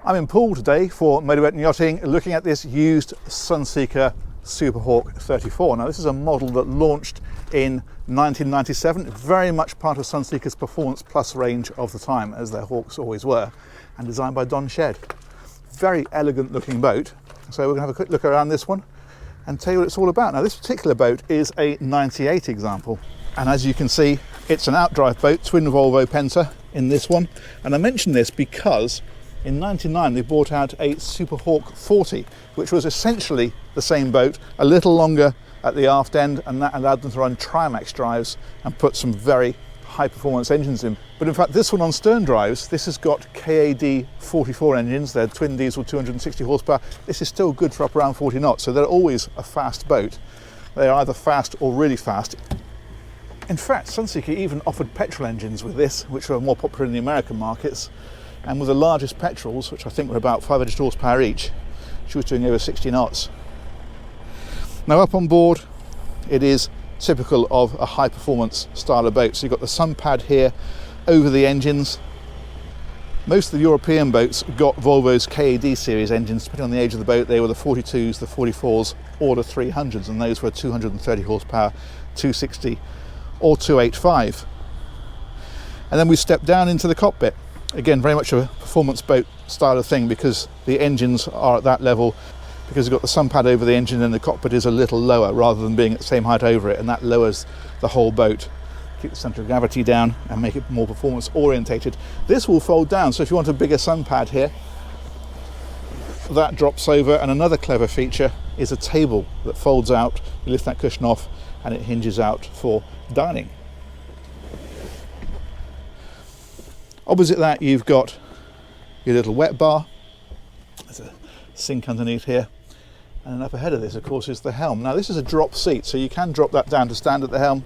I'm in Poole today for Motorboat and Yachting, looking at this used Sunseeker Superhawk 34. Now this is a model that launched in 1997, very much part of Sunseeker's Performance Plus range of the time, as their Hawks always were, and designed by Shead. Very elegant looking boat. So we're going to have a quick look around this one and tell you what it's all about. Now this particular boat is a 98 example, and as you can see, it's an outdrive boat, twin Volvo Penta in this one. And I mention this because in '99 they brought out a Superhawk 40, which was essentially the same boat, a little longer at the aft end, and that allowed them to run Trimax drives and put some very high performance engines in. But in fact this one on stern drives, this has got KAD 44 engines, they're twin diesel 260 horsepower. This is still good for up around 40 knots, so they're always a fast boat. They're either fast or really fast. In fact, Sunseeker even offered petrol engines with this, which were more popular in the American markets. And with the largest petrols, which I think were about 500 horsepower each, she was doing over 60 knots. Now up on board, it is typical of a high performance style of boat. So you've got the sun pad here over the engines. Most of the European boats got Volvo's KAD series engines. Depending on the age of the boat, they were the 42s, the 44s or the 300s, and those were 230 horsepower, 260 or 285. And then we step down into the cockpit. Again, very much a performance boat style of thing, because the engines are at that level, because you've got the sun pad over the engine and the cockpit is a little lower rather than being at the same height over it, and that lowers the whole boat, keep the centre of gravity down and make it more performance orientated. This will fold down, so if you want a bigger sun pad here, that drops over. And another clever feature is a table that folds out. You lift that cushion off and it hinges out for dining. Opposite that you've got your little wet bar. There's a sink underneath here, and then up ahead of this of course is the helm. Now this is a drop seat, so you can drop that down to stand at the helm,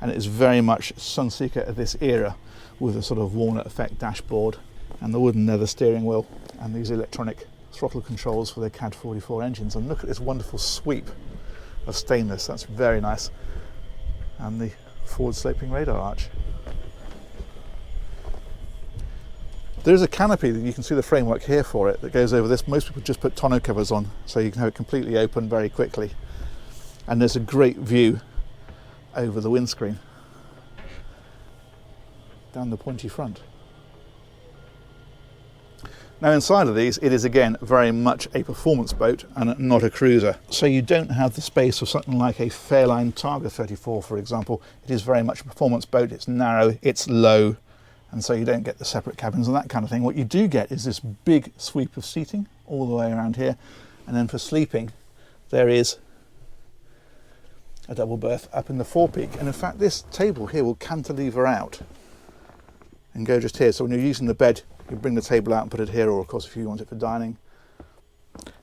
and it is very much Sunseeker of this era, with a sort of walnut effect dashboard and the wooden leather steering wheel and these electronic throttle controls for their CAD 44 engines. And look at this wonderful sweep of stainless, that's very nice, and the forward sloping radar arch. There's a canopy that you can see the framework here for it that goes over this. Most people just put tonneau covers on, so you can have it completely open very quickly. And there's a great view over the windscreen down the pointy front. Now inside of these, it is again very much a performance boat and not a cruiser. So you don't have the space of something like a Fairline Targa 34, for example. It is very much a performance boat. It's narrow, it's low, and so you don't get the separate cabins and that kind of thing. What you do get is this big sweep of seating all the way around here, and then for sleeping there is a double berth up in the forepeak. And in fact this table here will cantilever out and go just here, so when you're using the bed you bring the table out and put it here, or of course if you want it for dining,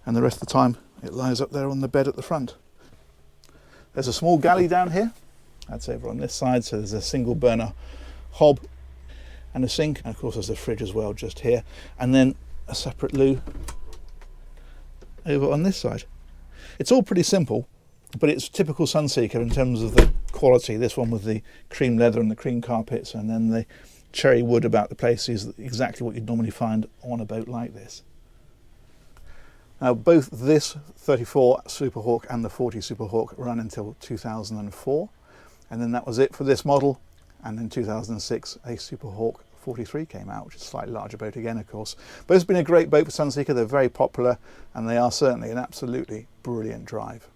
and the rest of the time it lies up there on the bed at the front. There's a small galley down here, that's over on this side, so there's a single burner hob and a sink, and of course there's a fridge as well just here, and then a separate loo over on this side. It's all pretty simple, but it's typical Sunseeker in terms of the quality. This one with the cream leather and the cream carpets, and then the cherry wood about the place is exactly what you'd normally find on a boat like this. Now both this 34 Superhawk and the 40 Superhawk ran until 2004, and then that was it for this model. And in 2006 a Superhawk 43 came out, which is a slightly larger boat again of course. But it's been a great boat for Sunseeker. They're very popular and they are certainly an absolutely brilliant drive.